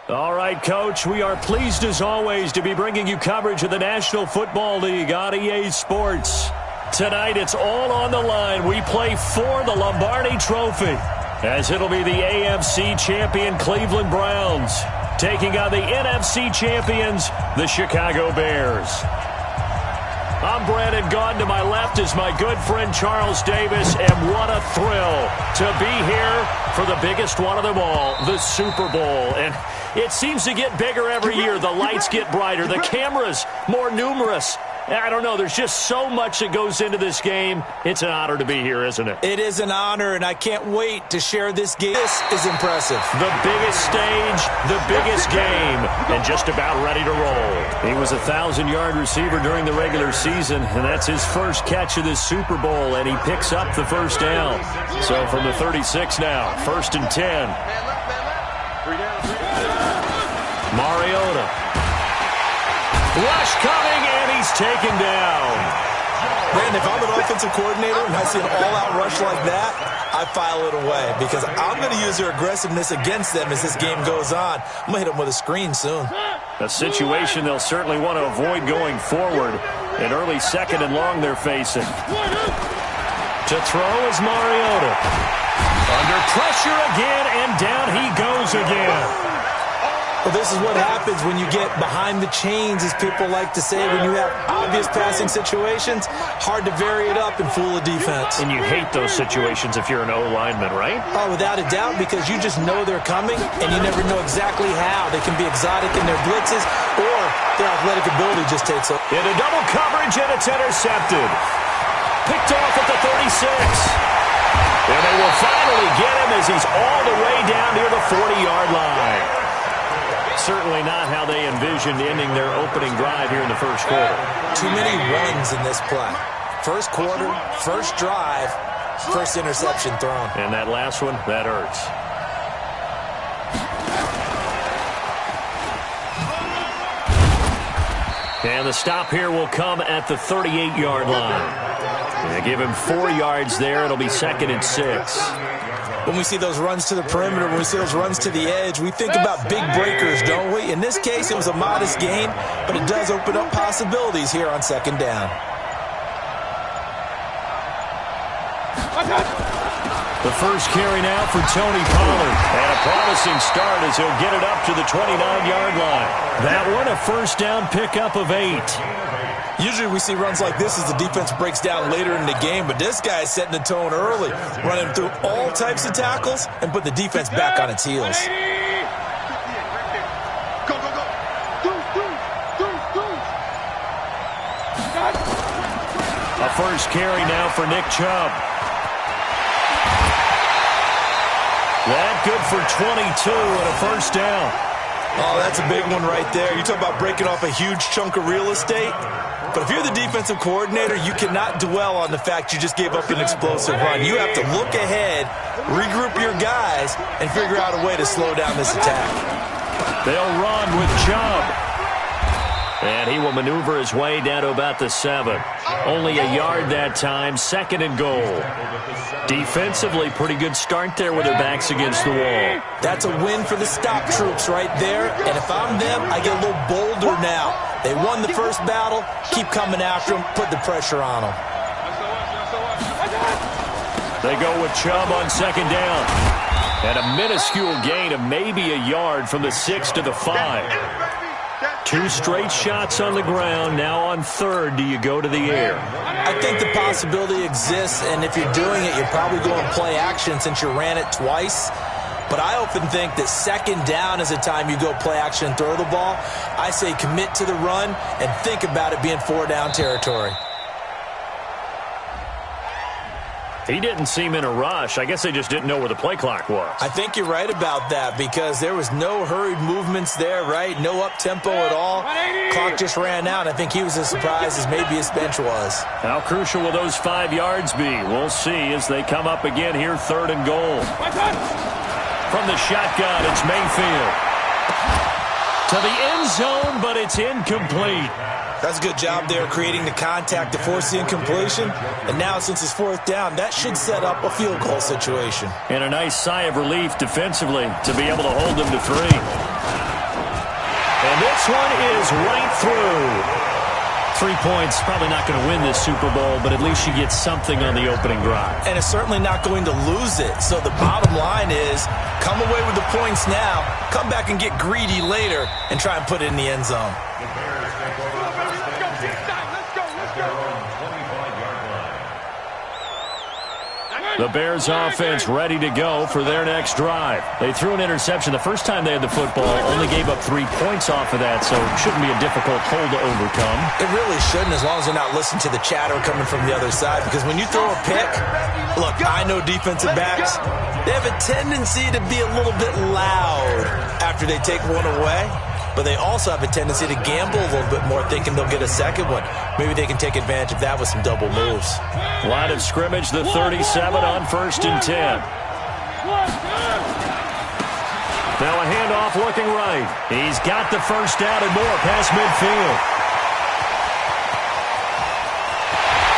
All right, Coach, we are pleased as always to be bringing you coverage of the National Football League on EA Sports. Tonight, it's all on the line. We play for the Lombardi Trophy, as it'll be the AFC champion Cleveland Browns taking on the NFC champions, the Chicago Bears. I'm Brandon Gaudin. To my left is my good friend Charles Davis, and what a thrill to be here for the biggest one of them all, the Super Bowl. And it seems to get bigger every year. The lights get brighter, the cameras more numerous. I don't know, there's just so much that goes into this game. It's an honor to be here, isn't it? It is an honor, and I can't wait to share this game. This is impressive. The biggest stage, the biggest game, and just about ready to roll. He was a 1,000-yard receiver during the regular season, and that's his first catch of this Super Bowl, and he picks up the first down. So from the 36 now, 1st and 10. Mariota. Rush coming, and he's taken down. Man, if I'm an offensive coordinator and I see an all-out rush like that, I file it away because I'm going to use their aggressiveness against them as this game goes on. I'm going to hit them with a screen soon. A situation they'll certainly want to avoid going forward. An early 2nd and long they're facing. To throw is Mariota. Under pressure again, and down he goes again. Well, this is what happens when you get behind the chains, as people like to say. When you have obvious passing situations, hard to vary it up and fool a defense. And you hate those situations if you're an O-lineman, right? Oh, without a doubt, because you just know they're coming, and you never know exactly how. They can be exotic in their blitzes, or their athletic ability just takes over. In a double coverage, and it's intercepted. Picked off at the 36. And they will finally get him as he's all the way down near the 40-yard line. Certainly not how they envisioned ending their opening drive here in the first quarter. Too many runs in this play. First quarter, first drive, first interception thrown. And that last one, that hurts. And the stop here will come at the 38-yard line. They give him 4 yards there. It'll be 2nd and 6. When we see those runs to the perimeter, when we see those runs to the edge, we think about big breakers, don't we? In this case, it was a modest gain, but it does open up possibilities here on 2nd down. The first carry now for Tony Pollard. And a promising start as he'll get it up to the 29-yard line. That one, a first down pickup of 8. Usually we see runs like this as the defense breaks down later in the game, but this guy is setting the tone early, running through all types of tackles and put the defense back on its heels. A first carry now for Nick Chubb. That good for 22 and a first down. Oh, that's a big one right there. You talk about breaking off a huge chunk of real estate. But if you're the defensive coordinator, you cannot dwell on the fact you just gave up an explosive run. You have to look ahead, regroup your guys, and figure out a way to slow down this attack. They'll run with Chubb. And he will maneuver his way down to about the 7. Only a yard that time, 2nd and goal. Defensively, pretty good start there with their backs against the wall. That's a win for the stop troops right there. And if I'm them, I get a little bolder now. They won the first battle. Keep coming after them. Put the pressure on them. They go with Chubb on 2nd down. And a minuscule gain of maybe a yard from the 6 to the 5. 2 straight shots on the ground. Now on 3rd, do you go to the air? I think the possibility exists, and if you're doing it, you're probably going play action since you ran it twice. But I often think that 2nd down is the time you go play action and throw the ball. I say commit to the run and think about it being 4-down territory. He didn't seem in a rush. I guess they just didn't know where the play clock was. I think you're right about that because there was no hurried movements there, right? No up-tempo at all. Clock just ran out. I think he was as surprised as maybe his bench was. How crucial will those 5 yards be? We'll see as they come up again here, 3rd and goal. From the shotgun, it's Mayfield. To the end zone, but it's incomplete. That's a good job there creating the contact to force the incompletion. And now since it's 4th down, that should set up a field goal situation. And a nice sigh of relief defensively to be able to hold them to 3. And this one is right through. 3 points, probably not going to win this Super Bowl, but at least you get something on the opening drive. And it's certainly not going to lose it. So the bottom line is, come away with the points now, come back and get greedy later, and try and put it in the end zone. The Bears offense ready to go for their next drive. They threw an interception the first time they had the football, only gave up 3 points off of that, so it shouldn't be a difficult hole to overcome. It really shouldn't, as long as they're not listening to the chatter coming from the other side, because when you throw a pick, look, I know defensive backs, they have a tendency to be a little bit loud after they take one away. But they also have a tendency to gamble a little bit more, thinking they'll get a second one. Maybe they can take advantage of that with some double moves. Line of scrimmage, the 37 on 1st and 10. Now a handoff looking right. He's got the first down and more past midfield.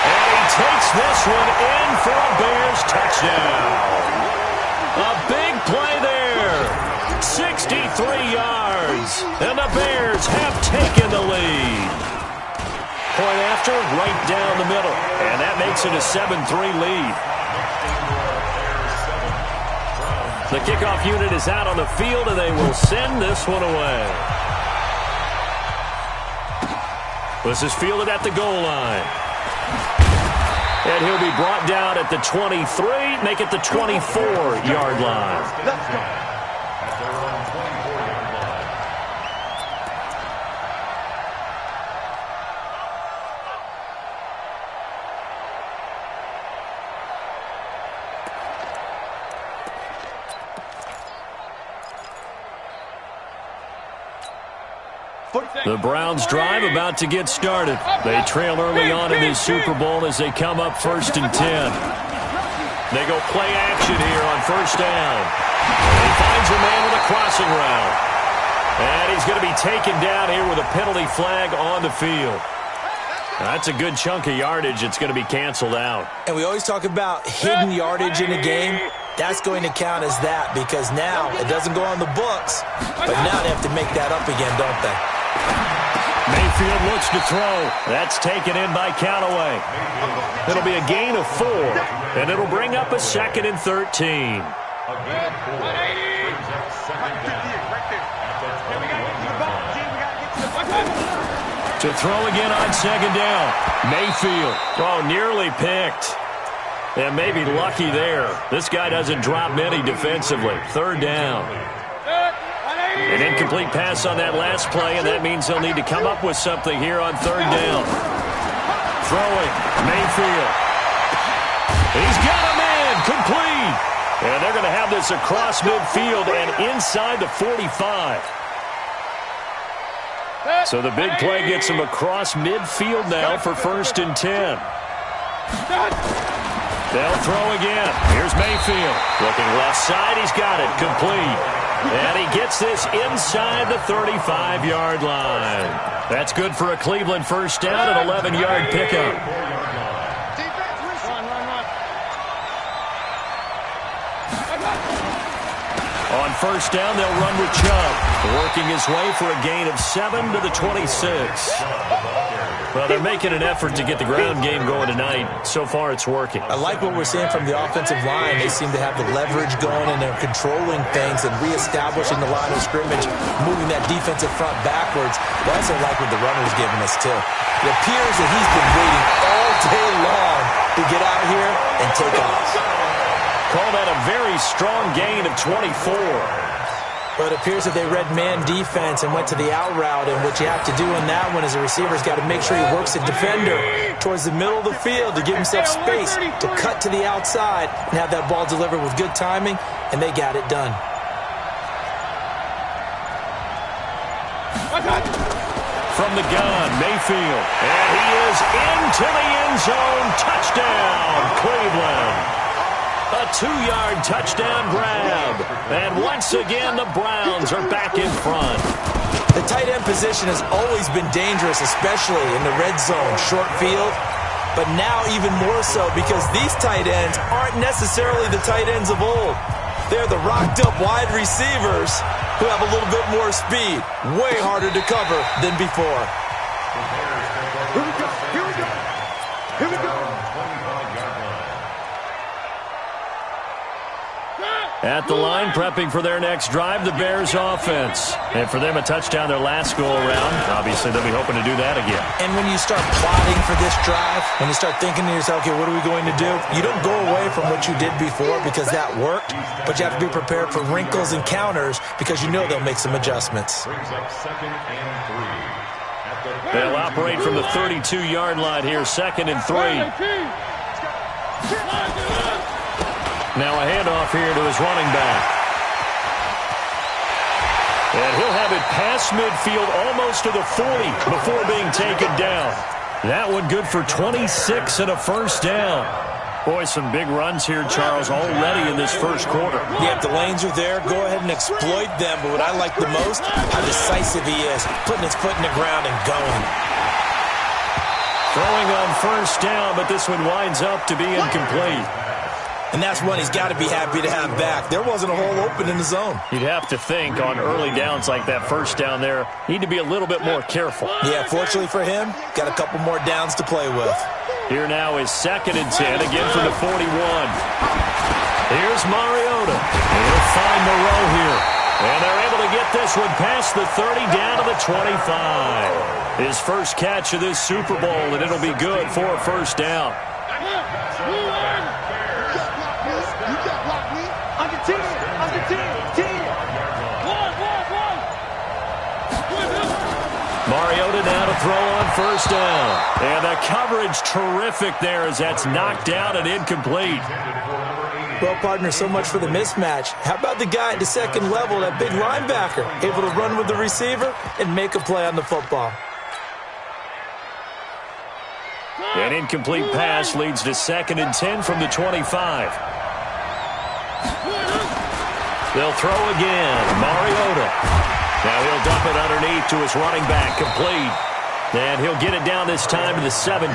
And he takes this one in for a Bears touchdown. A big play there. 63 yards, and the Bears have taken the lead. Point after, right down the middle, and that makes it a 7-3 lead. The kickoff unit is out on the field, and they will send this one away. This is fielded at the goal line. And he'll be brought down at the 23, make it the 24-yard line. Let's go. The Browns drive about to get started. They trail early on in this Super Bowl as they come up 1st and 10. They go play action here on 1st down. He finds a man with a crossing route. And he's going to be taken down here with a penalty flag on the field. That's a good chunk of yardage. It's going to be canceled out. And we always talk about hidden yardage in a game. That's going to count as that, because now it doesn't go on the books, but now they have to make that up again, don't they? Mayfield looks to throw. That's taken in by Callaway. It'll be a gain of 4, and it'll bring up a 2nd and 13. To throw again on 2nd down. Mayfield. Oh, nearly picked. And maybe lucky there. This guy doesn't drop many defensively. 3rd down. An incomplete pass on that last play, and that means they'll need to come up with something here on 3rd down. Throwing. Mayfield. He's got a man. Complete. And they're going to have this across midfield and inside the 45. So the big play gets him across midfield now for 1st and 10. They'll throw again. Here's Mayfield. Looking left side. He's got it. Complete. And he gets this inside the 35-yard line. That's good for a Cleveland 1st down and 11-yard pickup. On 1st down, they'll run with Chubb, working his way for a gain of 7 to the 26. Well, they're making an effort to get the ground game going tonight. So far, it's working. I like what we're seeing from the offensive line. They seem to have the leverage going, and they're controlling things and reestablishing the line of scrimmage, moving that defensive front backwards. I also like what the runner's giving us, too. It appears that he's been waiting all day long to get out here and take off. Call that a very strong gain of 24. But it appears that they read man defense and went to the out route, and what you have to do in that one is a receiver's got to make sure he works a defender towards the middle of the field to give himself space to cut to the outside and have that ball delivered with good timing, and they got it done. From the gun, Mayfield, and he is into the end zone. Touchdown, Cleveland. A 2-yard touchdown grab. And once again, the Browns are back in front. The tight end position has always been dangerous, especially in the red zone, short field. But now even more so, because these tight ends aren't necessarily the tight ends of old. They're the rocked-up wide receivers who have a little bit more speed. Way harder to cover than before. Here we go. Here we go. Here we go. At the line, prepping for their next drive, the Bears offense. And for them, a touchdown their last go-around. Obviously, they'll be hoping to do that again. And when you start plotting for this drive, when you start thinking to yourself, okay, what are we going to do? You don't go away from what you did before because that worked, but you have to be prepared for wrinkles and counters because you know they'll make some adjustments. They'll operate from the 32-yard line here, 2nd and 3. Now a handoff here to his running back. And he'll have it past midfield almost to the 40 before being taken down. That one good for 26 and a first down. Boy, some big runs here, Charles, already in this first quarter. Yeah, if the lanes are there, go ahead and exploit them. But what I like the most, how decisive he is, putting his foot in the ground and going. Throwing on first down, but this one winds up to be incomplete. And that's one he's got to be happy to have back. There wasn't a hole open in the zone. You'd have to think on early downs like that first down there, need to be a little bit more careful. Yeah, fortunately for him, got a couple more downs to play with. Here now is 2nd and 10, again from the 41. Here's Mariota. He'll find Moreau here. And they're able to get this one past the 30 down to the 25. His first catch of this Super Bowl, and it'll be good for a first down. Mariota now to throw on first down. And the coverage terrific there as that's knocked down and incomplete. Well, partner, so much for the mismatch. How about the guy at the second level, that big linebacker, able to run with the receiver and make a play on the football? An incomplete pass leads to 2nd and 10 from the 25. They'll throw again. Mariota. Now he'll dump it underneath to his running back, complete. And he'll get it down this time to the 17.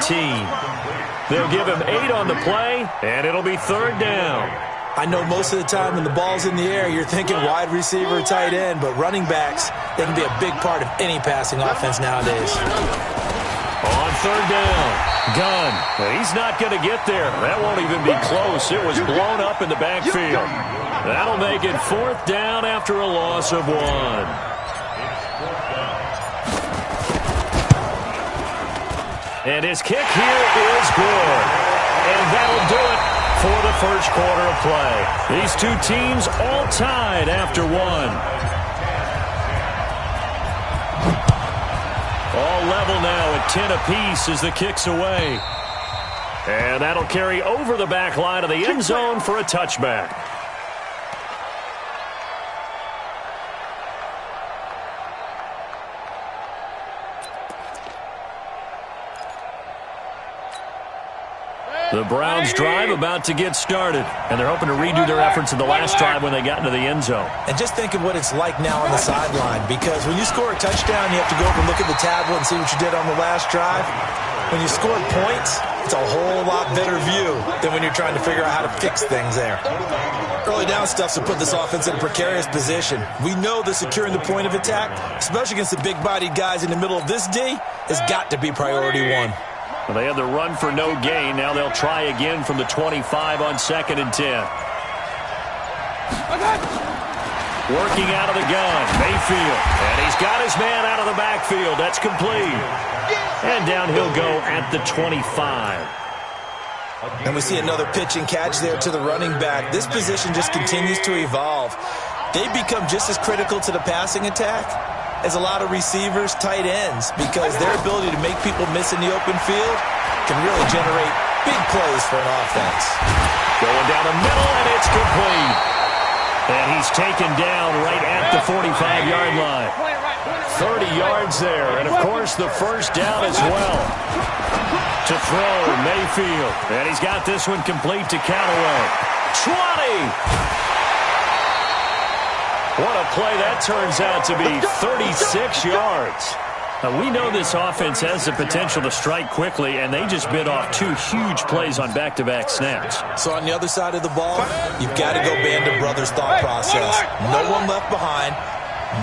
They'll give him 8 on the play, and it'll be 3rd down. I know most of the time when the ball's in the air, you're thinking wide receiver, tight end, but running backs, they can be a big part of any passing offense nowadays. On 3rd down, Gunn. He's not going to get there. That won't even be close. It was blown up in the backfield. That'll make it 4th down after a loss of 1. And his kick here is good. And that'll do it for the first quarter of play. These two teams all tied after 1. All level now at 10 apiece as the kick's away. And that'll carry over the back line of the end zone for a touchback. The Browns drive about to get started, and they're hoping to redo their efforts in the last drive when they got into the end zone. And just think of what it's like now on the sideline, because when you score a touchdown, you have to go over and look at the tablet and see what you did on the last drive. When you scored points, it's a whole lot better view than when you're trying to figure out how to fix things there. Early down stuff to put this offense in a precarious position. We know that securing the point of attack, especially against the big-bodied guys in the middle of this D, has got to be priority 1. Well, they had the run for no gain. Now they'll try again from the 25 on 2nd and 10. Working out of the gun, Mayfield. And he's got his man out of the backfield. That's complete. And down he'll go at the 25. And we see another pitch and catch there to the running back. This position just continues to evolve. They become just as critical to the passing attack as a lot of receivers, tight ends, because their ability to make people miss in the open field can really generate big plays for an offense. Going down the middle, and it's complete. And he's taken down right at the 45-yard line. 30 yards there, and of course the first down as well. To throw, Mayfield. And he's got this one complete to Callaway. 20! What a play that turns out to be, 36 yards. We know this offense has the potential to strike quickly, and they just bit off 2 huge plays on back-to-back snaps. So on the other side of the ball, you've got to go band of brothers thought process. No one left behind,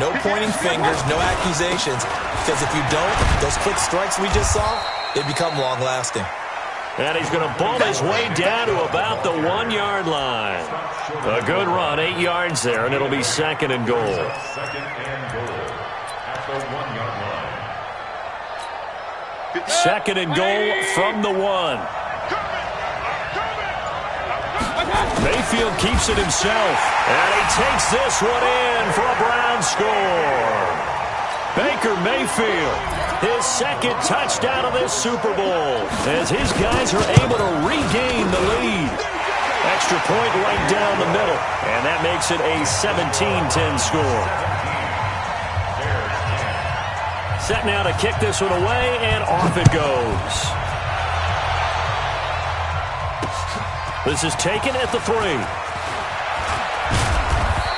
no pointing fingers, no accusations, because if you don't, those quick strikes we just saw, they become long-lasting. And he's going to ball his way down to about the 1-yard line. A good run, 8 yards there, and it'll be 2nd and goal. Second and goal at the 1-yard line. 2nd and goal from the 1. Mayfield keeps it himself, and he takes this one in for a Browns score. Baker Mayfield, his 2nd touchdown of this Super Bowl, as his guys are able to regain the lead. Extra point right down the middle, and that makes it a 17-10 score. Set now to kick this one away, and off it goes. This is taken at the 3.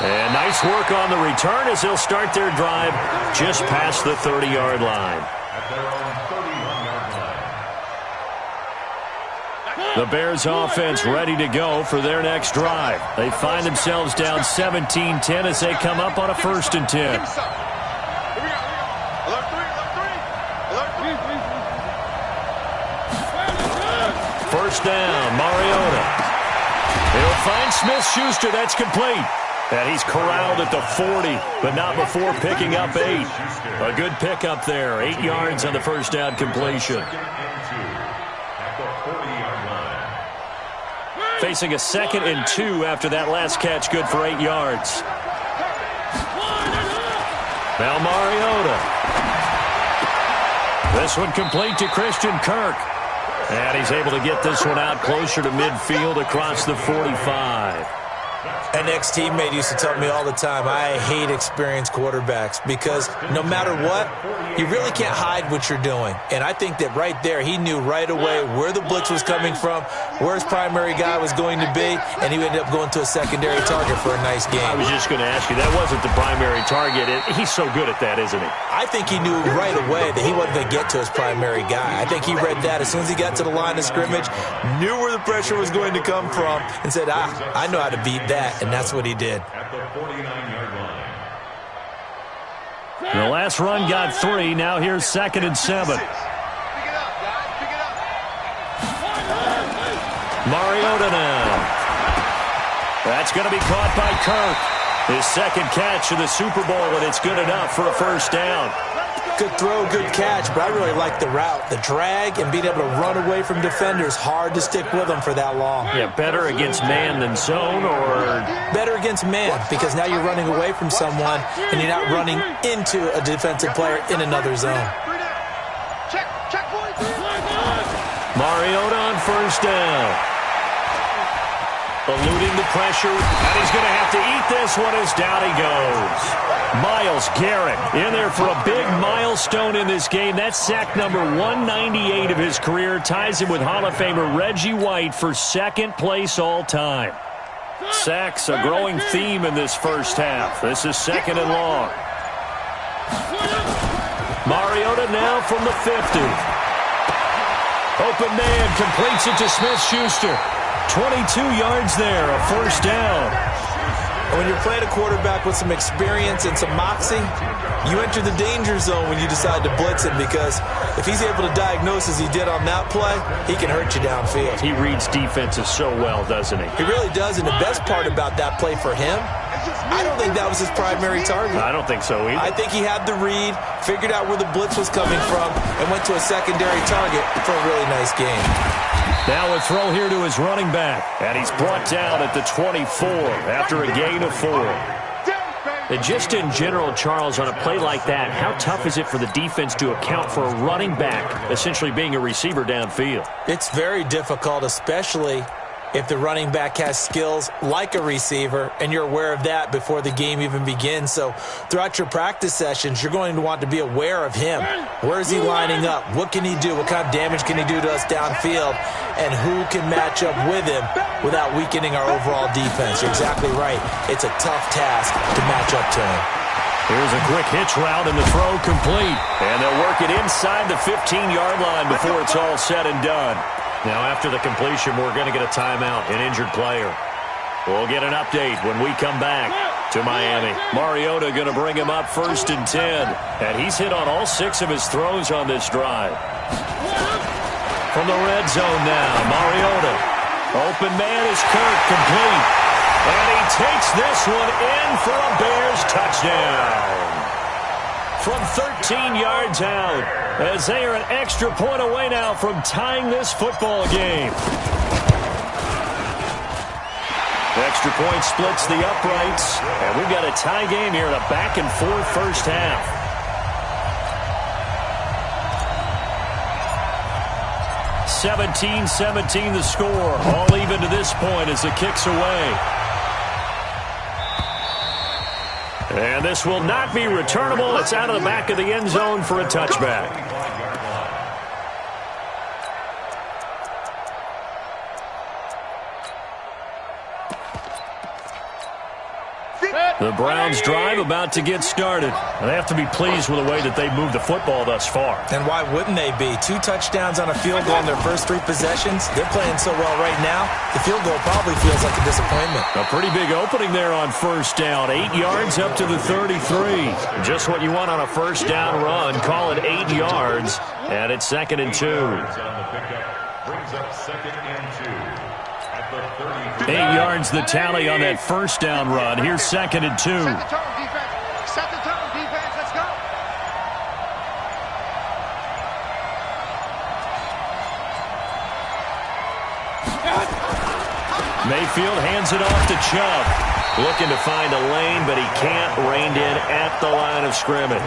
And nice work on the return as they'll start their drive just past the 30-yard line. The Bears offense ready to go for their next drive. They find themselves down 17-10 as they come up on a 1st and 10. First down, Mariota. He'll find Smith-Schuster. That's complete. And he's corralled at the 40, but not before picking up 8. A good pickup there. 8 yards on the first down completion. Facing a 2nd and 2 after that last catch. Good for 8 yards. Now Mariota. This one complete to Christian Kirk. And he's able to get this one out closer to midfield across the 45. An ex-teammate used to tell me all the time, I hate experienced quarterbacks because no matter what, you really can't hide what you're doing. And I think that right there, he knew right away where the blitz was coming from, where his primary guy was going to be, and he ended up going to a secondary target for a nice game. I was just going to ask you, that wasn't the primary target. He's so good at that, isn't he? I think he knew right away that he wasn't going to get to his primary guy. I think he read that as soon as he got to the line of scrimmage, knew where the pressure was going to come from, and said, I know how to beat that. And that's what he did. At the 49-yard line. The last run got 3. Now here's 2nd and 7. Mariota now. That's going to be caught by Kirk. His 2nd catch of the Super Bowl, and it's good enough for a first down. Good throw, good catch, but I really like the route. The drag and being able to run away from defenders, hard to stick with them for that long. Yeah, better against man than zone, or? Better against man, because now you're running away from someone and you're not running into a defensive player in another zone. Mariota on first down. Eluding the pressure, and he's going to have to eat this one as down he goes. Myles Garrett in there for a big milestone in this game. That's sack number 198 of his career. Ties him with Hall of Famer Reggie White for 2nd place all time. Sacks, a growing theme in this first half. This is 2nd and long. Mariota now from the 50. Open man completes it to Smith-Schuster. 22 yards there, a first down. When you're playing a quarterback with some experience and some moxie, you enter the danger zone when you decide to blitz him, because if he's able to diagnose as he did on that play, he can hurt you downfield. He reads defenses so well, doesn't he? He really does, and the best part about that play for him, I don't think that was his primary target. I don't think so either. I think he had the read, figured out where the blitz was coming from, and went to a secondary target for a really nice game. Now a throw here to his running back, and he's brought down at the 24 after a gain of 4. And just in general, Charles, on a play like that, how tough is it for the defense to account for a running back essentially being a receiver downfield? It's very difficult, especially if the running back has skills like a receiver, and you're aware of that before the game even begins. So throughout your practice sessions, you're going to want to be aware of him. Where is he lining up? What can he do? What kind of damage can he do to us downfield? And who can match up with him without weakening our overall defense? You're exactly right. It's a tough task to match up to him. Here's a quick hitch route and the throw complete. And they'll work it inside the 15-yard line before it's all said and done. Now after the completion, we're going to get a timeout, an injured player. We'll get an update when we come back to Miami. Mariota going to bring him up 1st and 10. And he's hit on all 6 of his throws on this drive. From the red zone now, Mariota. Open man is Kirk, complete. And he takes this one in for a Bears touchdown. From 13 yards out, as they are an extra point away now from tying this football game. Extra point splits the uprights, and we've got a tie game here in a back-and-forth first half. (17-17) the score, all even to this point as the kick's away. And this will not be returnable. It's out of the back of the end zone for a touchback. The Browns drive about to get started. And they have to be pleased with the way that they've moved the football thus far. And why wouldn't they be? 2 touchdowns on a field goal in their first 3 possessions. They're playing so well right now, the field goal probably feels like a disappointment. A pretty big opening there on first down. 8 yards up to the 33. Just what you want on a first down run. Call it 8 yards. And it's 2nd and 2. Brings up 2nd and 2. 8 yards the tally on that first down run. Here's 2nd and 2. Set the tone, defense. Set the tone, defense. Let's go. Mayfield hands it off to Chubb. Looking to find a lane, but he can't. Reined in at the line of scrimmage.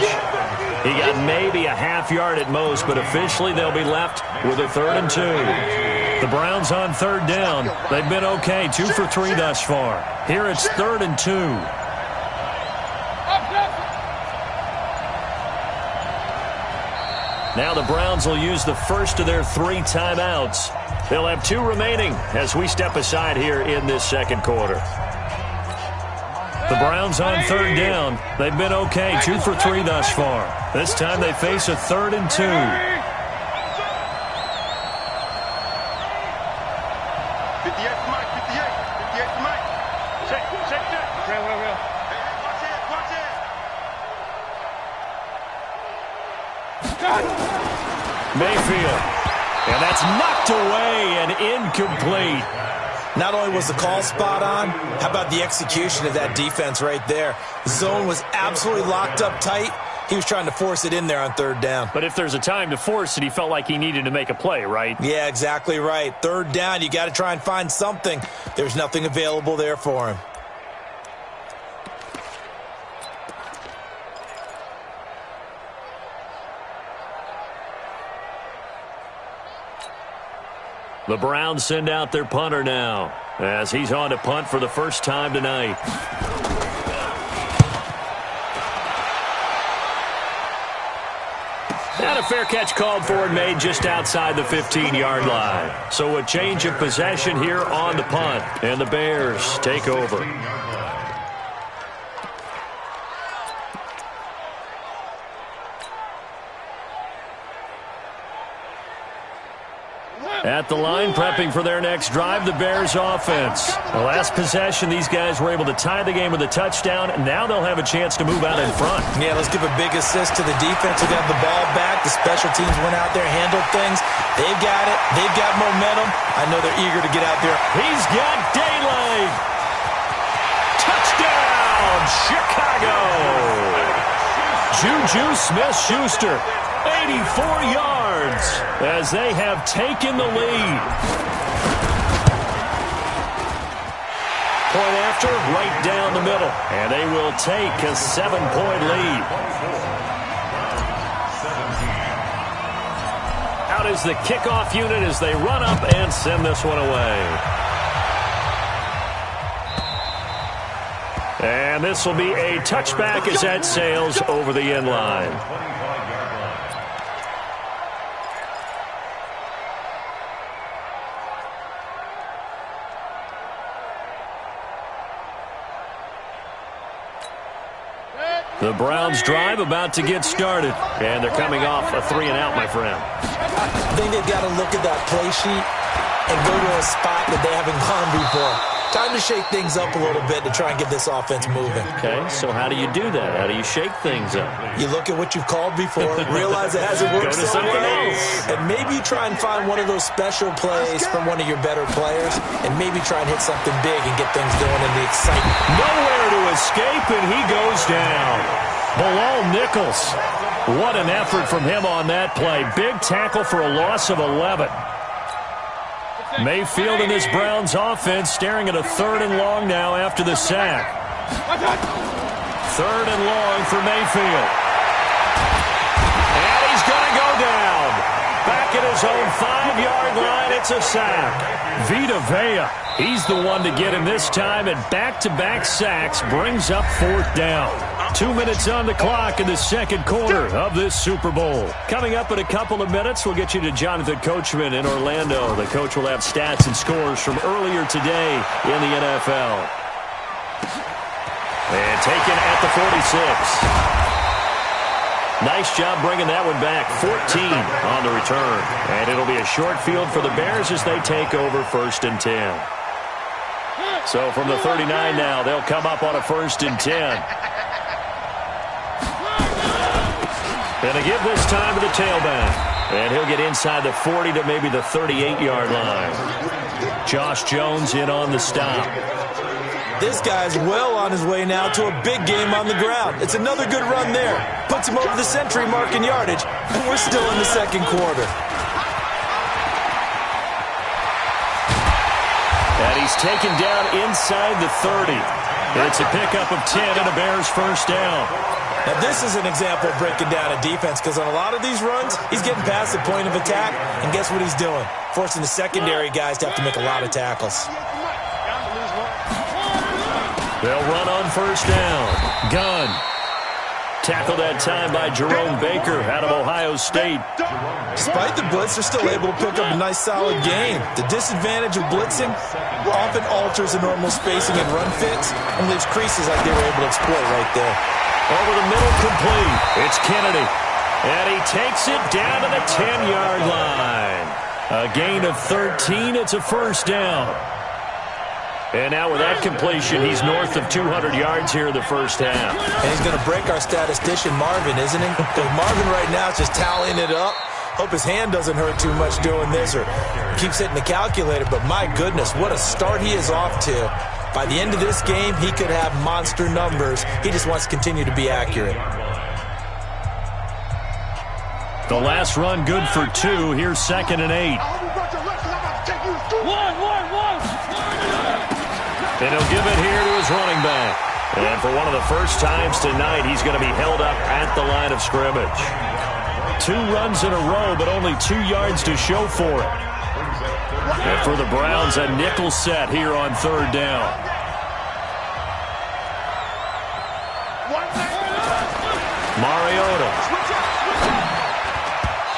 He got maybe a half yard at most, but officially they'll be left with a 3rd and 2. The Browns on 3rd down. They've been okay, 2 for 3 thus far. Here it's 3rd and 2. Now the Browns will use the first of their 3 timeouts. They'll have 2 remaining as we step aside here in this second quarter. The Browns on 3rd down. They've been okay, 2 for 3 thus far. This time they face a 3rd and 2. 58 to Mike. Check. Real. Watch it. Mayfield. And that's knocked away and incomplete. Not only was the call spot on, how about the execution of that defense right there? The zone was absolutely locked up tight. He was trying to force it in there on 3rd down. But if there's a time to force it, he felt like he needed to make a play, right? Yeah, exactly right. 3rd down, you got to try and find something. There's nothing available there for him. The Browns send out their punter now as he's on to punt for the first time tonight. And a fair catch called for and made just outside the 15-yard line. So a change of possession here on the punt, and the Bears take over. At the line, prepping for their next drive, the Bears offense. The last possession, these guys were able to tie the game with a touchdown, and now they'll have a chance to move out in front. Yeah, let's give a big assist to the defense who got the ball back. The special teams went out there, handled things. They've got it. They've got momentum. I know they're eager to get out there. He's got daylight. Touchdown, Chicago. Juju Smith-Schuster, 84 yards as they have taken the lead. Point after, right down the middle. And they will take a 7-point lead. Out is the kickoff unit as they run up and send this one away. And this will be a touchback as that sails over the end line. The Browns drive about to get started. And they're coming off a 3-and-out, my friend. I think they've got to look at that play sheet and go to a spot that they haven't gone before. Time to shake things up a little bit to try and get this offense moving. Okay, so how do you do that? How do you shake things up? You look at what you've called before, realize it hasn't worked so well, and maybe you try and find one of those special plays from one of your better players, and maybe try and hit something big and get things going in the excitement. Nowhere to escape, and he goes down. Bilal Nichols. What an effort from him on that play. Big tackle for a loss of 11. Mayfield and this Browns offense staring at a 3rd and long now after the sack. 3rd and long for Mayfield. And he's going to go down. Back at his own 5-yard line, it's a sack. Vita Vea, he's the one to get him this time, and back-to-back sacks brings up 4th down. 2 minutes on the clock in the second quarter of this Super Bowl. Coming up in a couple of minutes, we'll get you to Jonathan Coachman in Orlando. The coach will have stats and scores from earlier today in the NFL. And taken at the 46. Nice job bringing that one back. 14 on the return. And it'll be a short field for the Bears as they take over 1st and 10. So from the 39 now, they'll come up on a 1st and 10. And a give this time to the tailback. And he'll get inside the 40 to maybe the 38-yard line. Josh Jones in on the stop. This guy's well on his way now to a big game on the ground. It's another good run there. Puts him over the century mark in yardage. And we're still in the second quarter. And he's taken down inside the 30. It's a pickup of 10 and a Bears 1st down. Now, this is an example of breaking down a defense because on a lot of these runs, he's getting past the point of attack, and guess what he's doing? Forcing the secondary guys to have to make a lot of tackles. They'll run on 1st down. Gunn. Tackled that time by Jerome Baker out of Ohio State. Despite the blitz, they're still able to pick up a nice, solid game. The disadvantage of blitzing often alters the normal spacing and run fits and leaves creases like they were able to exploit right there. Over the middle, complete. It's Kennedy. And he takes it down to the 10-yard line. A gain of 13. It's a 1st down. And now with that completion, he's north of 200 yards here in the 1st half. And he's going to break our statistician, Marvin, isn't he? Because Marvin right now is just tallying it up. Hope his hand doesn't hurt too much doing this or keeps hitting the calculator. But my goodness, what a start he is off to. By the end of this game, he could have monster numbers. He just wants to continue to be accurate. The last run good for 2. Here's 2nd and 8. And he'll give it here to his running back. And for one of the first times tonight, he's going to be held up at the line of scrimmage. 2 runs in a row, but only 2 yards to show for it. And for the Browns, a nickel set here on 3rd down. Mariota.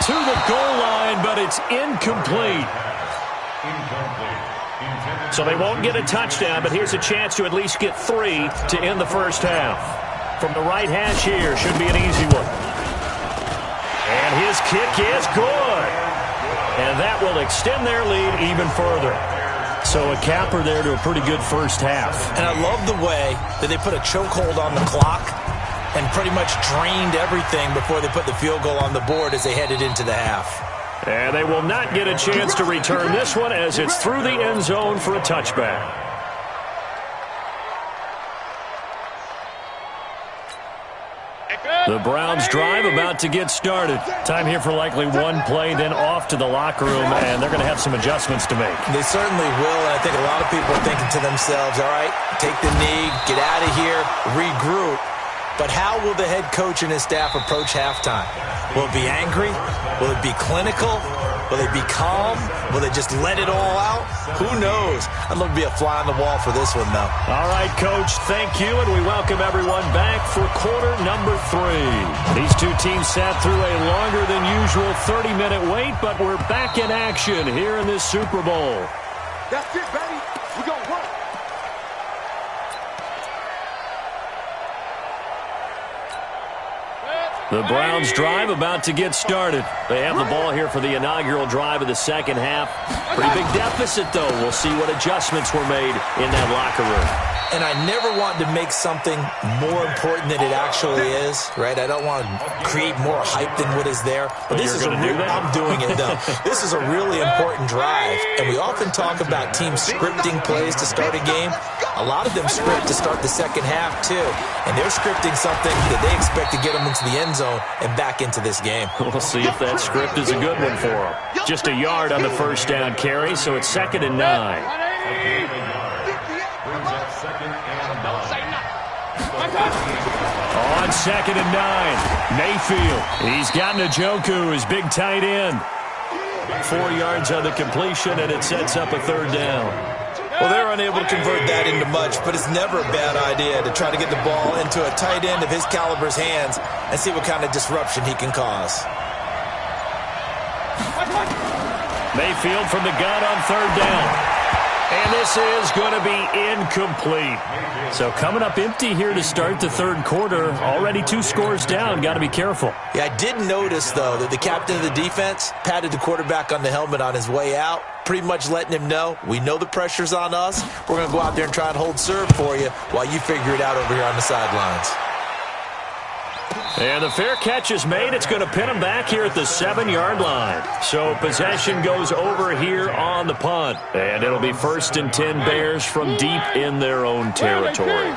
To the goal line, but it's incomplete. So they won't get a touchdown, but here's a chance to at least get 3 to end the 1st half. From the right hash here, should be an easy one. And his kick is good. And that will extend their lead even further. So a capper there to a pretty good 1st half. And I love the way that they put a chokehold on the clock and pretty much drained everything before they put the field goal on the board as they headed into the half. And they will not get a chance to return this one as it's through the end zone for a touchback. The Browns drive about to get started. Time here for likely one play, then off to the locker room, and they're going to have some adjustments to make. They certainly will, and I think a lot of people are thinking to themselves, all right, take the knee, get out of here, regroup. But how will the head coach and his staff approach halftime? Will it be angry? Will it be clinical? Will they be calm? Will they just let it all out? Who knows? I'd love to be a fly on the wall for this one, though. All right, Coach, thank you, and we welcome everyone back for quarter number 3. These two teams sat through a longer than usual 30-minute wait, but we're back in action here in this Super Bowl. That's it, baby. We're going to work. The Browns drive about to get started. They have the ball here for the inaugural drive of the second half. Pretty big deficit, though. We'll see what adjustments were made in that locker room. And I never want to make something more important than it actually is, right? I don't want to create more hype than what is there. But this is I'm doing it, though. This is a really important drive. And we often talk about teams scripting plays to start a game. A lot of them script to start the second half, too. And they're scripting something that they expect to get them into the end zone and back into this game. We'll see if that script is a good one for them. Just a yard on the first down carry, so it's 2nd and 9. On 2nd and 9, Mayfield. He's got Njoku, his big tight end. 4 yards on the completion, and it sets up a 3rd down. Well, they're unable to convert that into much, but it's never a bad idea to try to get the ball into a tight end of his caliber's hands and see what kind of disruption he can cause. Mayfield from the gun on 3rd down. And this is going to be incomplete. So coming up empty here to start the 3rd quarter. Already 2 scores down. Got to be careful. Yeah, I did notice, though, that the captain of the defense patted the quarterback on the helmet on his way out, pretty much letting him know, we know the pressure's on us. We're going to go out there and try and hold serve for you while you figure it out over here on the sidelines. And the fair catch is made. It's going to pin him back here at the 7-yard line. So possession goes over here on the punt. And it'll be 1st and 10 Bears from deep in their own territory.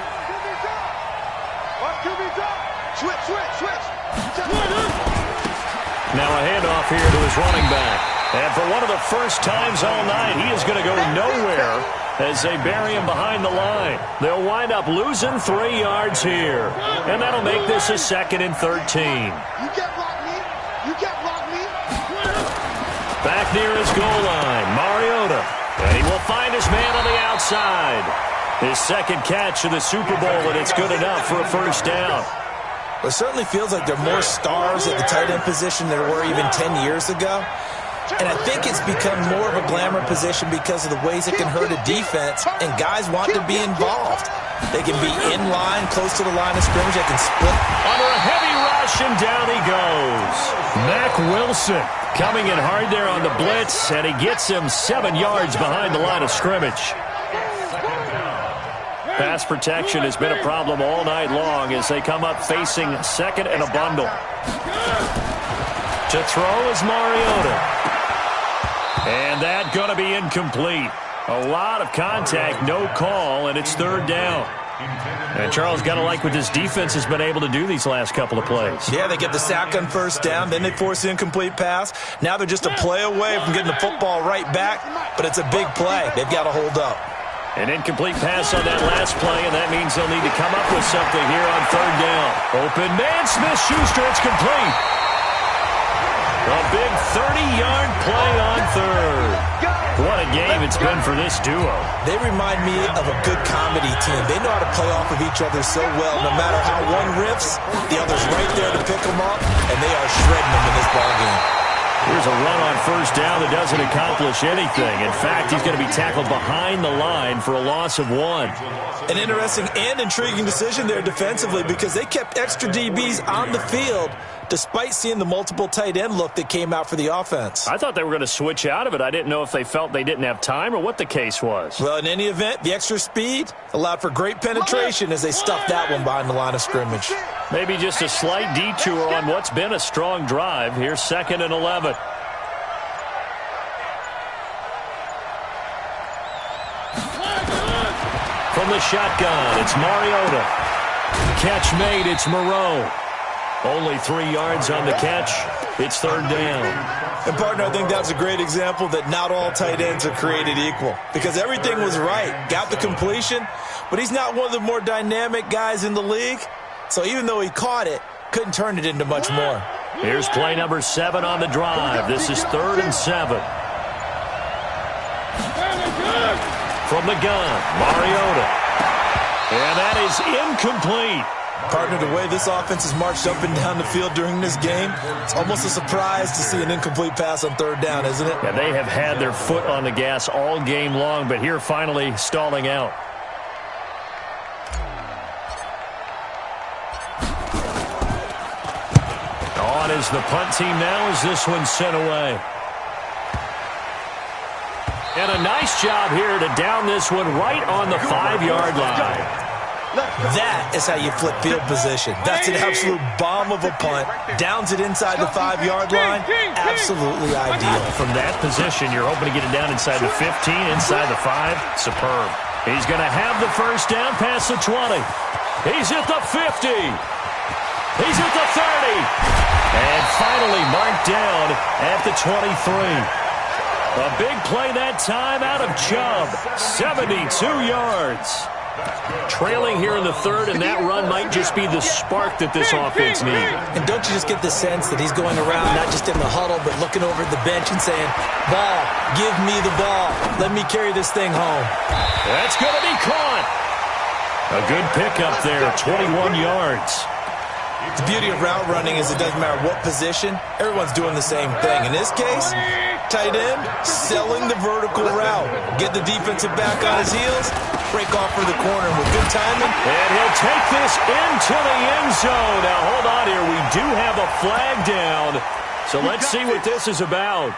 Now a handoff here to his running back. And for one of the first times all night, he is going to go nowhere as they bury him behind the line. They'll wind up losing 3 yards here. And that'll make this a 2nd and 13. You can't block me. You can't block me. Back near his goal line, Mariota. And he will find his man on the outside. His 2nd catch of the Super Bowl, and it's good enough for a 1st down. It certainly feels like there are more stars at the tight end position than there were even 10 years ago. And I think it's become more of a glamour position because of the ways it can hurt a defense, and guys want to be involved. They can be in line, close to the line of scrimmage. They can split. Under a heavy rush, and down he goes. Mack Wilson coming in hard there on the blitz, and he gets him 7 yards behind the line of scrimmage. Pass protection has been a problem all night long as they come up facing 2nd and a bundle. To throw is Mariota. And that going to be incomplete. A lot of contact, no call, and it's 3rd down. And Charles, got to like what this defense has been able to do these last couple of plays. Yeah, they get the sack on 1st down, then they force the incomplete pass. Now they're just a play away from getting the football right back, but it's a big play. They've got to hold up. An incomplete pass on that last play, and that means they'll need to come up with something here on 3rd down. Open man, Smith-Schuster, it's complete. A big 30-yard play on 3rd. What a game it's been for this duo. They remind me of a good comedy team. They know how to play off of each other so well. No matter how one riffs, the other's right there to pick them up, and they are shredding them in this ballgame. Here's a run on 1st down that doesn't accomplish anything. In fact, he's going to be tackled behind the line for a loss of 1. An interesting and intriguing decision there defensively because they kept extra DBs on the field despite seeing the multiple tight end look that came out for the offense. I thought they were going to switch out of it. I didn't know if they felt they didn't have time or what the case was. Well, in any event, the extra speed allowed for great penetration as they stuffed that one behind the line of scrimmage. Maybe just a slight detour on what's been a strong drive. Here's 2nd and 11. From the shotgun, it's Mariota. Catch made, it's Moreau. Only 3 yards on the catch. It's 3rd down. And, partner, I think that's a great example that not all tight ends are created equal because everything was right. Got the completion, but he's not one of the more dynamic guys in the league. So even though he caught it, couldn't turn it into much more. Here's play number 7 on the drive. This is 3rd and 7. From the gun, Mariota. And that is incomplete. Partner, the way this offense has marched up and down the field during this game, it's almost a surprise to see an incomplete pass on 3rd down, isn't it? Yeah, they have had their foot on the gas all game long, but here finally stalling out. on is the punt team now as this one's sent away. And a nice job here to down this one right on the 5-yard line. That is how you flip field position. That's an absolute bomb of a punt. Downs it inside the 5-yard line. Absolutely ideal. From that position, you're hoping to get it down inside the 15, inside the 5. Superb. He's going to have the first down past the 20. He's at the 50. He's at the 30. And finally marked down at the 23. A big play that time out of Chubb. 72 yards. Trailing here in the third, and that run might just be the spark that this offense needs. And don't you just get the sense that he's going around not just in the huddle, but looking over at the bench and saying, ball, give me the ball. Let me carry this thing home. That's going to be caught. A good pickup there, 21 yards. The beauty of route running is it doesn't matter what position, everyone's doing the same thing. In this case, tight end, selling the vertical route. Get the defensive back on his heels, break off for the corner with good timing. And he'll take this into the end zone. Now, hold on here. We do have a flag down. So let's see what this is about.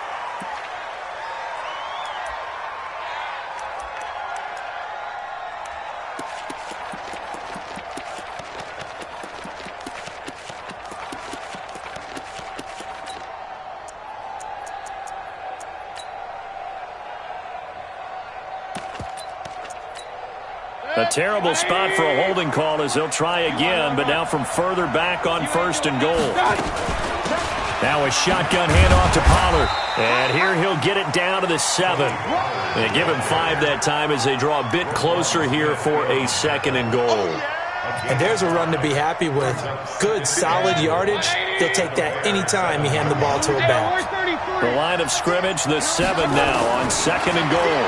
A terrible spot for a holding call as they'll try again, but now from further back on 1st and goal. Now a shotgun handoff to Pollard. And here he'll get it down to the 7. They give him 5 that time as they draw a bit closer here for a 2nd and goal. And there's a run to be happy with. Good, solid yardage. They'll take that any time you hand the ball to a back. The line of scrimmage, the 7 now on 2nd and goal.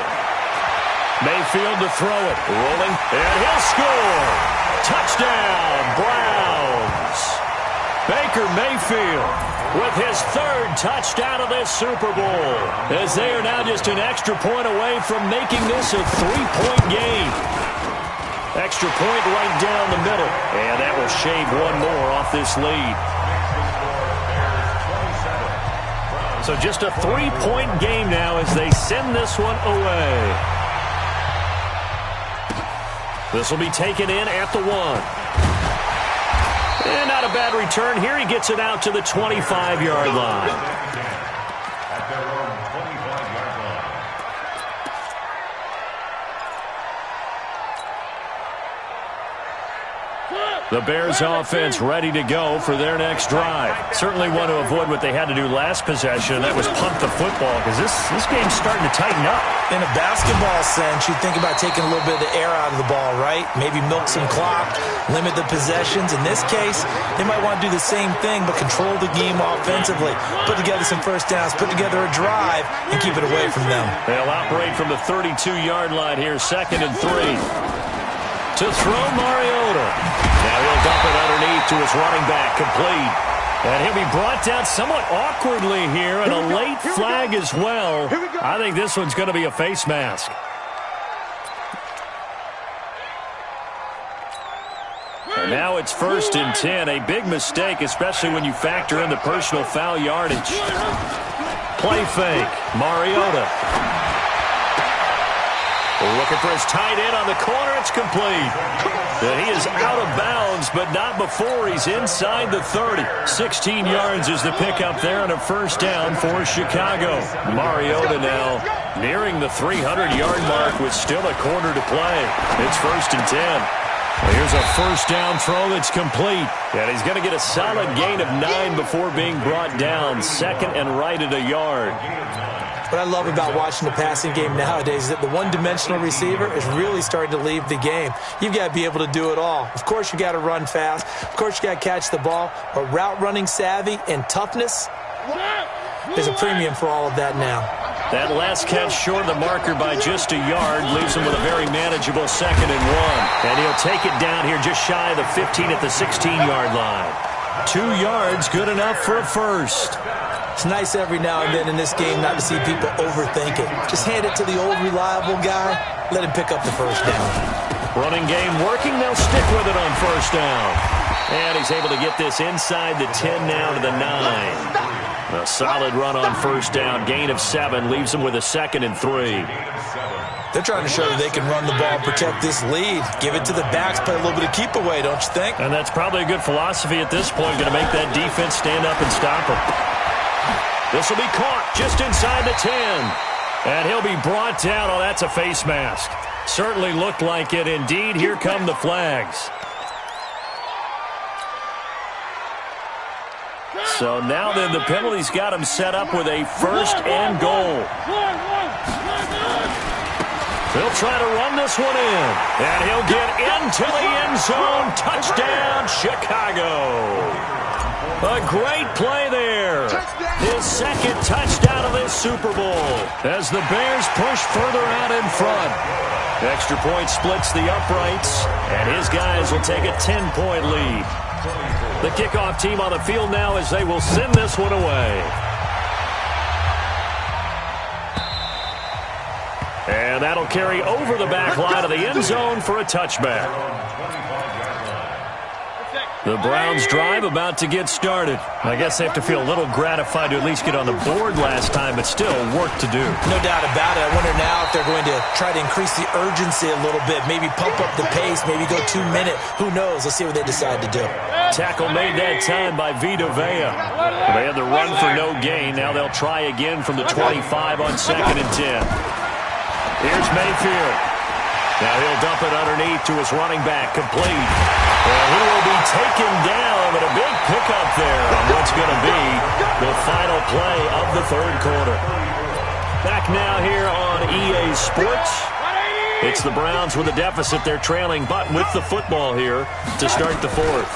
Mayfield to throw it. Rolling, and he'll score. Touchdown, Browns. Baker Mayfield with his 3rd touchdown of this Super Bowl, as they are now just an extra point away from making this a 3-point game. Extra point right down the middle, and that will shave one more off this lead. So just a 3-point game now as they send this one away. This will be taken in at the 1. And not a bad return here. He gets it out to the 25-yard line. The Bears offense ready to go for their next drive. Certainly want to avoid what they had to do last possession, and that was punt the football, because this game's starting to tighten up. In a basketball sense, you think about taking a little bit of the air out of the ball, right? Maybe milk some clock, limit the possessions. In this case, they might want to do the same thing, but control the game offensively. Put together some first downs, put together a drive, and keep it away from them. They'll operate from the 32-yard line here, 2nd and 3. To throw Mariota. Now he'll dump it underneath to his running back, complete. And he'll be brought down somewhat awkwardly here, and a late flag as well. I think this one's going to be a face mask. And now it's 1st and 10. A big mistake, especially when you factor in the personal foul yardage. Play fake. Mariota. Looking for his tight end on the corner. It's complete. And he is out of bounds, but not before he's inside the 30. 16 yards is the pickup there on a first down for Chicago. Mariota now nearing the 300-yard mark with still a quarter to play. It's 1st and 10. Here's a first down throw that's complete. And he's going to get a solid gain of 9 before being brought down. 2nd and right at a yard. What I love about watching the passing game nowadays is that the one-dimensional receiver is really starting to leave the game. You've got to be able to do it all. Of course, you got to run fast. Of course, you got to catch the ball. But route running savvy and toughness, there's a premium for all of that now. That last catch short of the marker by just a yard leaves him with a very manageable 2nd and 1. And he'll take it down here just shy of the 15 at the 16-yard line. 2 yards, good enough for a first. It's nice every now and then in this game not to see people overthink it. Just hand it to the old reliable guy. Let him pick up the first down. Running game working. They'll stick with it on first down. And he's able to get this inside the 10 now to the 9. A solid run on first down. Gain of 7 leaves him with a 2nd and 3. They're trying to show that they can run the ball and protect this lead. Give it to the backs, play a little bit of keep away, don't you think? And that's probably a good philosophy at this point. Going to make that defense stand up and stop him. This will be caught just inside the 10. And he'll be brought down. Oh, that's a face mask. Certainly looked like it. Indeed, here come the flags. So now then, the penalty's got him set up with a 1st and goal. He'll try to run this one in. And he'll get into the end zone. Touchdown, Chicago. A great play there. His 2nd touchdown of this Super Bowl as the Bears push further out in front. Extra point splits the uprights, and his guys will take a 10-point lead. The kickoff team on the field now as they will send this one away. And that'll carry over the back line of the end zone for a touchback. The Browns drive about to get started. I guess they have to feel a little gratified to at least get on the board last time, but still work to do. No doubt about it. I wonder now if they're going to try to increase the urgency a little bit, maybe pump up the pace, maybe go 2-minute. Who knows? Let's see what they decide to do. Tackle made that time by Vita Vea. They had the run for no gain. Now they'll try again from the 25 on 2nd and 10. Here's Mayfield. Now he'll dump it underneath to his running back, complete. And he will be taken down, but a big pickup there on what's going to be the final play of the 3rd quarter. Back now here on EA Sports. It's the Browns with a deficit. They're trailing, but with the football here to start the 4th.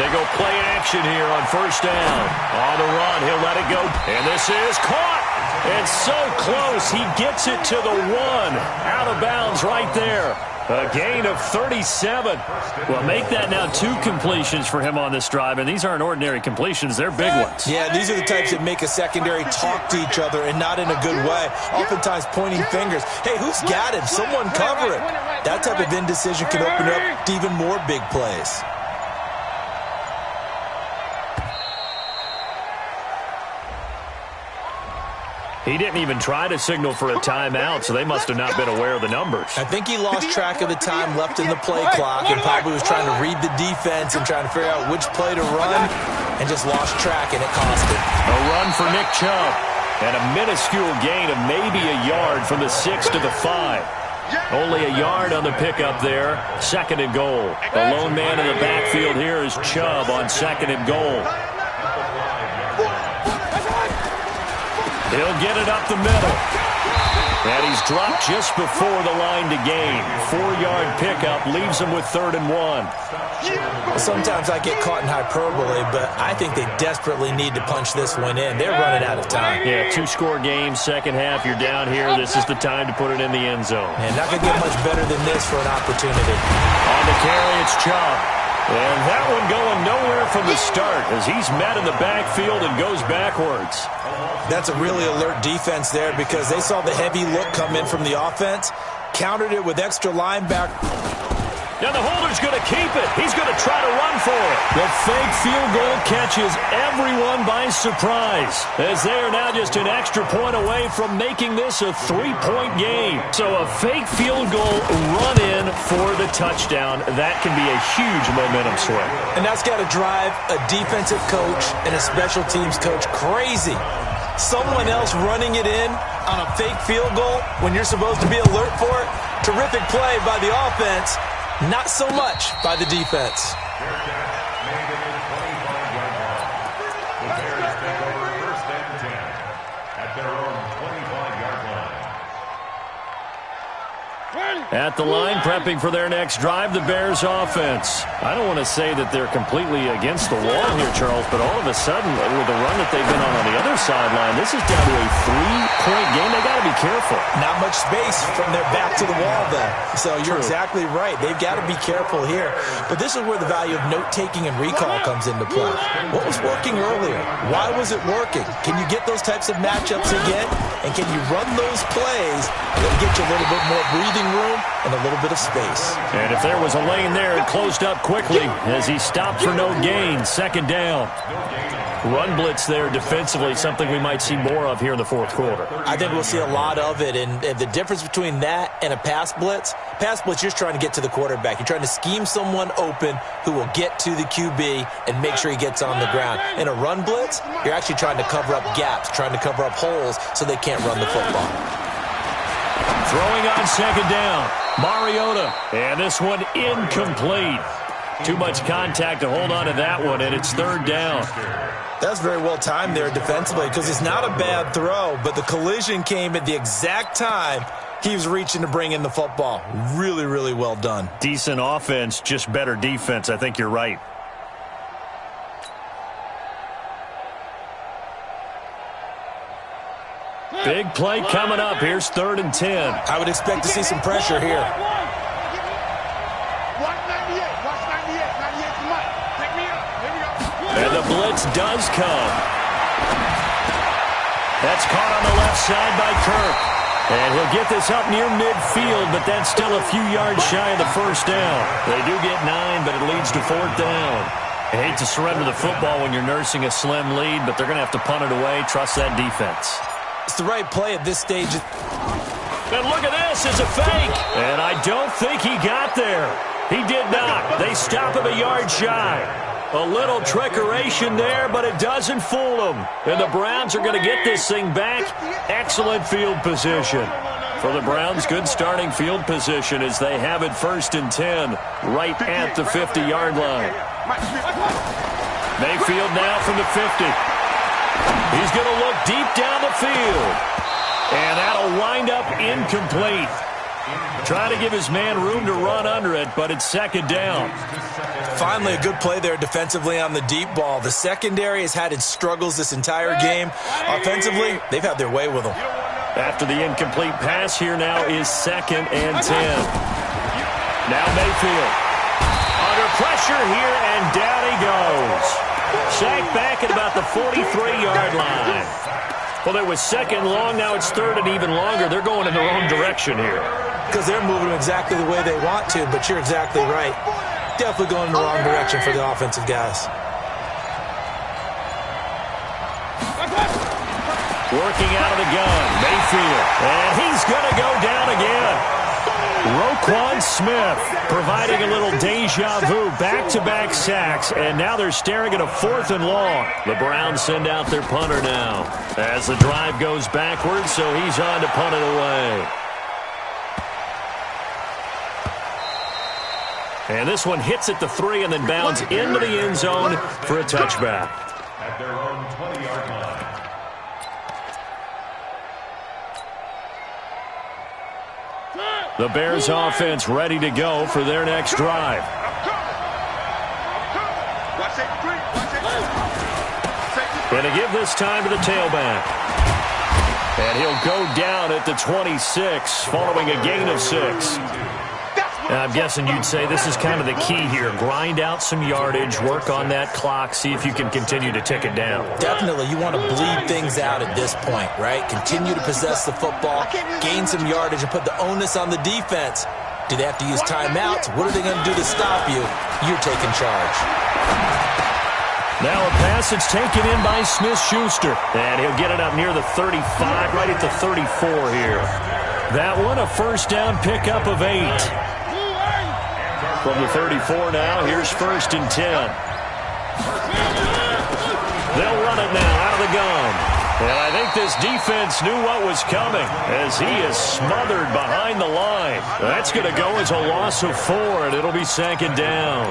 They go play action here on 1st down. On the run, he'll let it go. And this is caught. And so close, he gets it to the 1. Out of bounds right there. A gain of 37. Well, make that now 2 completions for him on this drive, and these aren't ordinary completions. They're big ones. Yeah, these are the types that make a secondary talk to each other and not in a good way. Oftentimes pointing fingers. Hey, who's got him? Someone cover it. That type of indecision can open up to even more big plays. He didn't even try to signal for a timeout, so they must have not been aware of the numbers. I think he lost track of the time left in the play clock and probably was trying to read the defense and trying to figure out which play to run and just lost track, and it cost him. A run for Nick Chubb and a minuscule gain of maybe a yard from the 6 to the 5. Only a yard on the pickup there. 2nd and goal. The lone man in the backfield here is Chubb on 2nd and goal. He'll get it up the middle. And he's dropped just before the line to gain. 4-yard pickup leaves him with 3rd and 1. Sometimes I get caught in hyperbole, but I think they desperately need to punch this one in. They're running out of time. Yeah, 2-score game, 2nd half. You're down here. This is the time to put it in the end zone. And not going to get much better than this for an opportunity. On the carry, it's Chubb. And that one going nowhere from the start as he's met in the backfield and goes backwards. That's a really alert defense there because they saw the heavy look come in from the offense, countered it with extra linebacker. Now the holder's going to keep it. He's going to try to run for it. The fake field goal catches everyone by surprise as they are now just an extra point away from making this a 3-point game. So a fake field goal run in for the touchdown. That can be a huge momentum swing. And that's got to drive a defensive coach and a special teams coach crazy. Someone else running it in on a fake field goal when you're supposed to be alert for it. Terrific play by the offense. Not so much by the defense. At the line, prepping for their next drive, the Bears offense. I don't want to say that they're completely against the wall here, Charles, but all of a sudden, with the run that they've been on the other sideline, this is down to a 3-point game. They got to be careful. Not much space from their back to the wall, though. So you're exactly right. They've got to be careful here. But this is where the value of note-taking and recall comes into play. What was working earlier? Why was it working? Can you get those types of matchups again? And can you run those plays that get you a little bit more breathing room and a little bit of space. And if there was a lane there, it closed up quickly as he stopped for no gain. Second down. Run blitz there defensively, something we might see more of here in the fourth quarter. I think we'll see a lot of it, and the difference between that and a pass blitz, you're just trying to get to the quarterback. You're trying to scheme someone open who will get to the QB and make sure he gets on the ground. In a run blitz, you're actually trying to cover up gaps, trying to cover up holes so they can't run the football. Throwing on second down, Mariota, and this one incomplete. Too much contact to hold on to that one, and it's third down. That's very well timed there defensively because it's not a bad throw, but the collision came at the exact time he was reaching to bring in the football. Really, really well done. Decent offense, just better defense. I think you're right. Big play coming up. Here's 3rd and 10. I would expect to see some pressure here. And the blitz does come. That's caught on the left side by Kirk. And he'll get this up near midfield, but that's still a few yards shy of the first down. They do get 9, but it leads to 4th down. I hate to surrender the football when you're nursing a slim lead, but they're going to have to punt it away. Trust that defense. It's the right play at this stage. And look at this. It's a fake. And I don't think he got there. He did not. They stop him a yard shy. A little trickeration there, but it doesn't fool them. And the Browns are going to get this thing back. Excellent field position. For the Browns, good starting field position as they have it 1st and 10 right at the 50-yard line. Mayfield now from the 50. He's going to look deep down the field. And that'll wind up incomplete. Trying to give his man room to run under it, but it's 2nd down. Finally, a good play there defensively on the deep ball. The secondary has had its struggles this entire game. Offensively, they've had their way with them. After the incomplete pass, here now is 2nd and 10. Now Mayfield. Under pressure here, and down he goes. Sacked back at about the 43-yard line. Well, it was 2nd long, now it's 3rd and even longer. They're going in the wrong direction here. Because they're moving exactly the way they want to, but you're exactly right. Definitely going in the wrong direction for the offensive guys. Working out of the gun, Mayfield. And he's going to go down again. Roquan Smith providing a little deja vu, back-to-back sacks, and now they're staring at a 4th and long. The Browns send out their punter now as the drive goes backwards, so he's on to punt it away. And this one hits at the 3 and then bounds into the end zone for a touchback. At their own 20-yard line. The Bears offense ready to go for their next drive. Going to give this time to the tailback. And he'll go down at the 26 following a gain of 6. Now, I'm guessing you'd say this is kind of the key here. Grind out some yardage, work on that clock, see if you can continue to tick it down. Definitely, you want to bleed things out at this point, right? Continue to possess the football, gain some yardage, and put the onus on the defense. Do they have to use timeouts? What are they going to do to stop you? You're taking charge. Now a pass that's taken in by Smith-Schuster. And he'll get it up near the 35, right at the 34 here. That one, a 1st down pickup of 8. From the 34 now, here's 1st and 10. They'll run it now out of the gun. And I think this defense knew what was coming as he is smothered behind the line. That's going to go as a loss of 4, and it'll be 2nd down.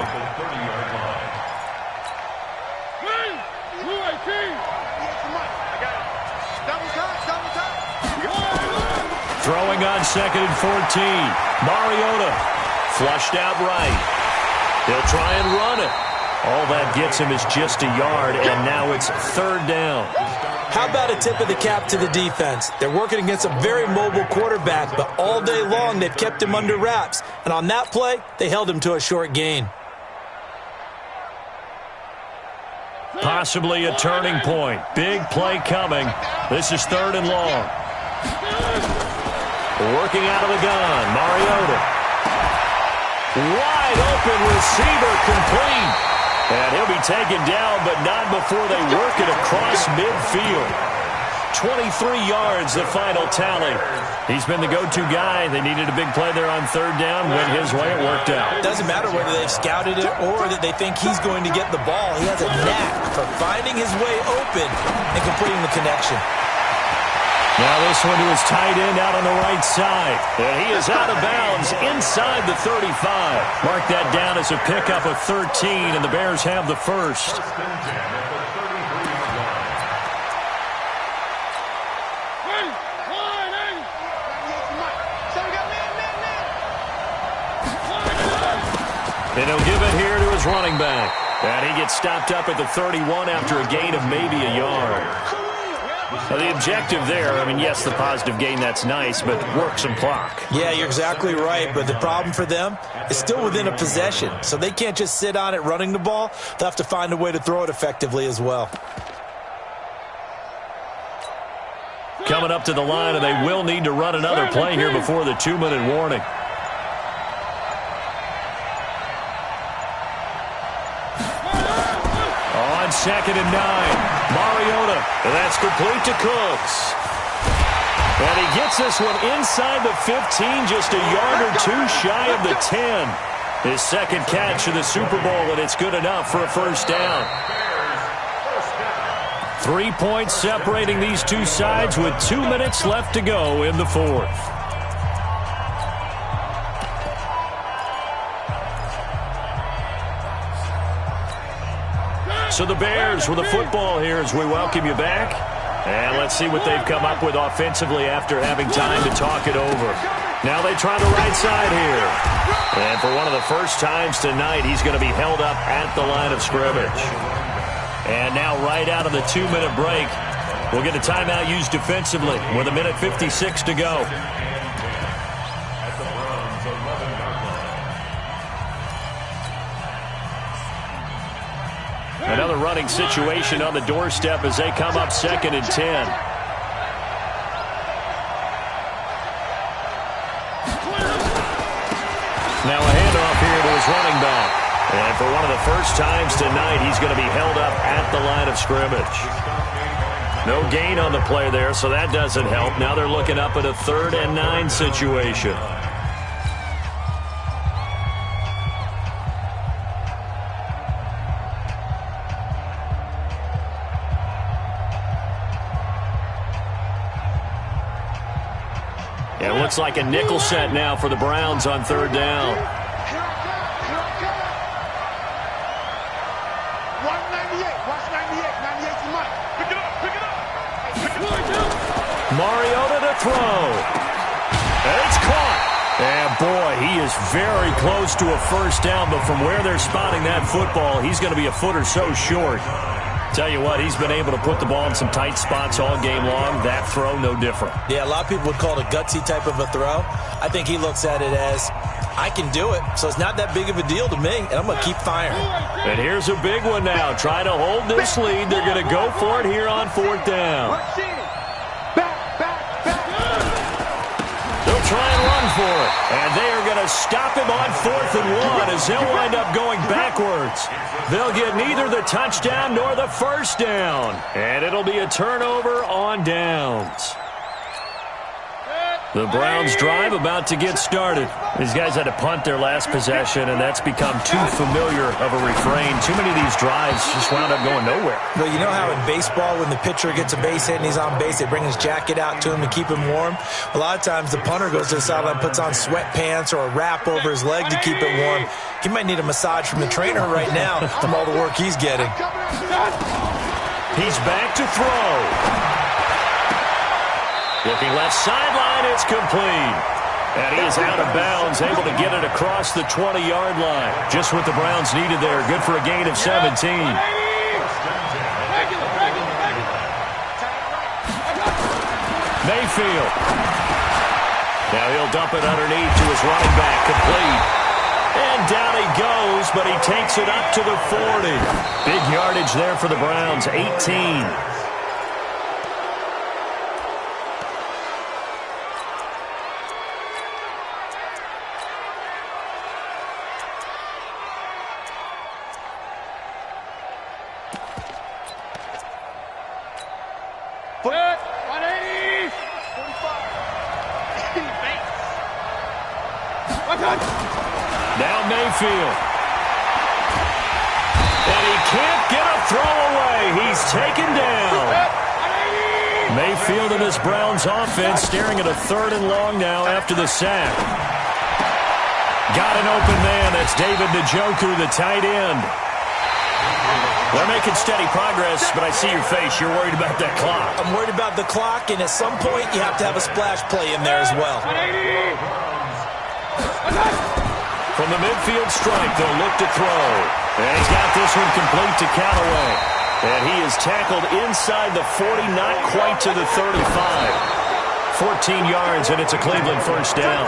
Throwing on 2nd and 14. Mariota. Flushed out right. He'll try and run it. All that gets him is just a yard, and now it's 3rd down. How about a tip of the cap to the defense? They're working against a very mobile quarterback, but all day long they've kept him under wraps. And on that play, they held him to a short gain. Possibly a turning point. Big play coming. This is 3rd and long. Working out of the gun, Mariota. Wide open receiver, complete. And he'll be taken down, but not before they work it across midfield. 23 yards, the final tally. He's been the go-to guy. They needed a big play there on third down. Went his way. It worked out. It doesn't matter whether they've scouted it or that they think he's going to get the ball. He has a knack for finding his way open and completing the connection. Now this one to his tight end out on the right side. And he is out of bounds inside the 35. Mark that down as a pickup of 13, and the Bears have the first. And he'll give it here to his running back. And he gets stopped up at the 31 after a gain of maybe a yard. Now, the objective there, I mean, yes, the positive gain, that's nice, but work some clock. Yeah, you're exactly right, but the problem for them is still within a possession, so they can't just sit on it running the ball. They'll have to find a way to throw it effectively as well. Coming up to the line, and they will need to run another play here before the 2-minute warning. On 2nd and 9. Mariota, and that's complete to Cooks. And he gets this one inside the 15, just a yard or two shy of the 10. His second catch in the Super Bowl, and it's good enough for a first down. 3 points separating these two sides with 2 minutes left to go in the fourth. So the Bears with the football here as we welcome you back. And let's see what they've come up with offensively after having time to talk it over. Now they try the right side here. And for one of the first times tonight, he's going to be held up at the line of scrimmage. And now right out of the 2-minute break, we'll get a timeout used defensively with 1:56 to go. Another running situation on the doorstep as they come up 2nd and 10. Now a handoff here to his running back. And for one of the first times tonight, he's going to be held up at the line of scrimmage. No gain on the play there, so that doesn't help. Now they're looking up at a 3rd and 9 situation. It looks like a nickel set now for the Browns on 3rd down. 198. Watch 98. 98's the money. Pick it up. Mariota to throw. And it's caught. And boy, he is very close to a first down, but from where they're spotting that football, he's going to be a foot or so short. Tell you what, he's been able to put the ball in some tight spots all game long. That throw, no different. Yeah, a lot of people would call it a gutsy type of a throw. I think he looks at it as, I can do it, so it's not that big of a deal to me, and I'm going to keep firing. And here's a big one now. Trying to hold this lead. They're going to go for it here on 4th down. They'll try and run for it. And they are going to stop him on 4th and 1 as they'll wind up going backwards. They'll get neither the touchdown nor the first down. And it'll be a turnover on downs. The Browns drive about to get started. These guys had to punt their last possession, and that's become too familiar of a refrain. Too many of these drives just wound up going nowhere. Well, you know how in baseball when the pitcher gets a base hit and he's on base, they bring his jacket out to him to keep him warm? A lot of times the punter goes to the sideline, puts on sweatpants or a wrap over his leg to keep it warm. He might need a massage from the trainer right now from all the work he's getting. He's back to throw. Looking left sideline, it's complete. And he is out of bounds, able to get it across the 20-yard line. Just what the Browns needed there. Good for a gain of 17. Mayfield. Now he'll dump it underneath to his running back, complete. And down he goes, but he takes it up to the 40. Big yardage there for the Browns, 18. Now Mayfield. And he can't get a throw away. He's taken down. Mayfield and this Browns offense staring at a 3rd and long now after the sack. Got an open man. That's David Njoku, the tight end. They're making steady progress, but I see your face. You're worried about that clock. I'm worried about the clock, and at some point, you have to have a splash play in there as well. From the midfield stripe, they'll look to throw. And he's got this one complete to Callaway. And he is tackled inside the 40, not quite to the 35. 14 yards, and it's a Cleveland first down.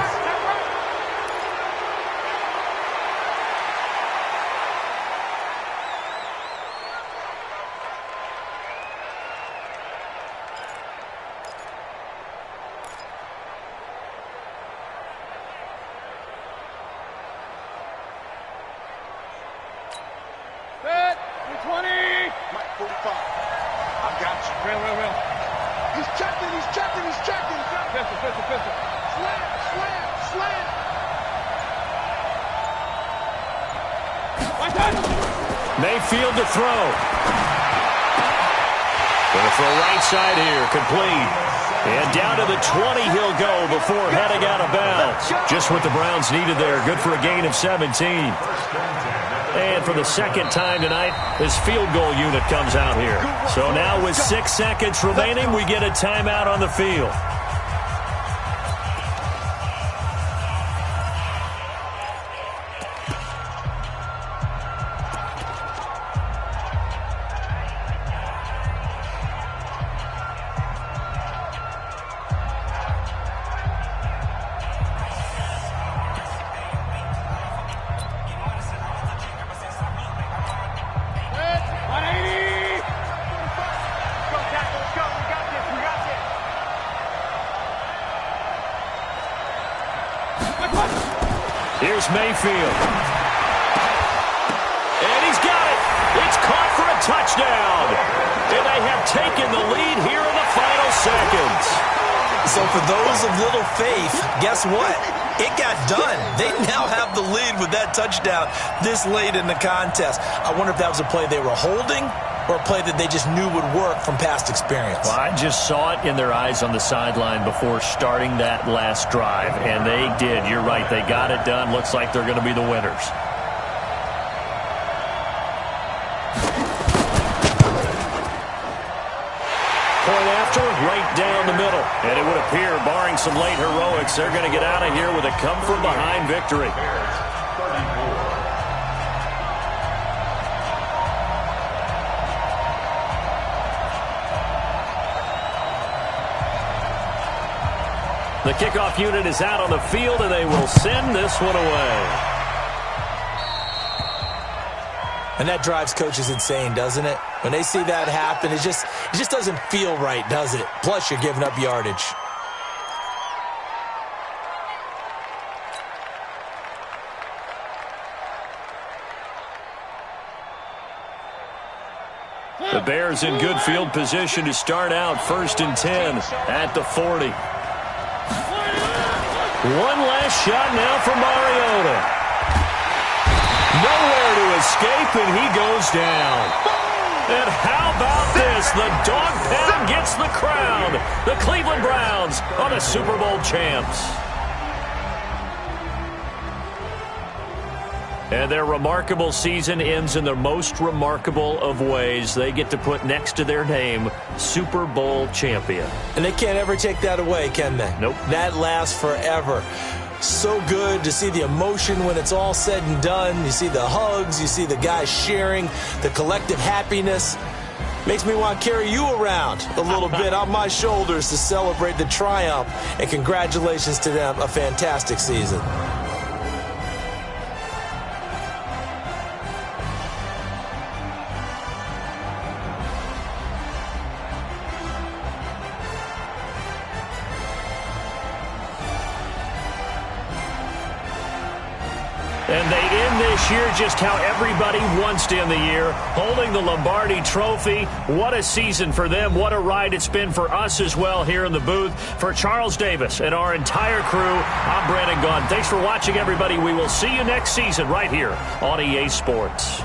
Mayfield to throw. Going to throw right side here, complete. And down to the 20 he'll go before heading out of bounds. Just what the Browns needed there. Good for a gain of 17. And for the second time tonight, his field goal unit comes out here. So now with 6 seconds remaining, we get a timeout on the field. Here's Mayfield. And he's got it. It's caught for a touchdown. And they have taken the lead here in the final seconds. So for those of little faith, guess what? It got done. They now have the lead with that touchdown this late in the contest. I wonder if that was a play they were holding or a play that they just knew would work from past experience. Well, I just saw it in their eyes on the sideline before starting that last drive, and they did. You're right. They got it done. Looks like they're going to be the winners. Point after, right down the middle. And it would appear, barring some late heroics, they're going to get out of here with a come-from-behind victory. The kickoff unit is out on the field, and they will send this one away. And that drives coaches insane, doesn't it? When they see that happen, it just doesn't feel right, does it? Plus, you're giving up yardage. The Bears in good field position to start out 1st and 10 at the 40. One last shot now for Mariota. Nowhere to escape, and he goes down. And how about this? The dog pound gets the crown. The Cleveland Browns are the Super Bowl champs. And their remarkable season ends in the most remarkable of ways. They get to put next to their name, Super Bowl champion. And they can't ever take that away, can they? Nope. That lasts forever. So good to see the emotion when it's all said and done. You see the hugs, you see the guys sharing, the collective happiness. Makes me want to carry you around a little bit on my shoulders to celebrate the triumph. And congratulations to them, a fantastic season. And they end this year just how everybody wants to end the year, holding the Lombardi Trophy. What a season for them. What a ride it's been for us as well here in the booth. For Charles Davis and our entire crew, I'm Brandon Gaughan. Thanks for watching, everybody. We will see you next season right here on EA Sports.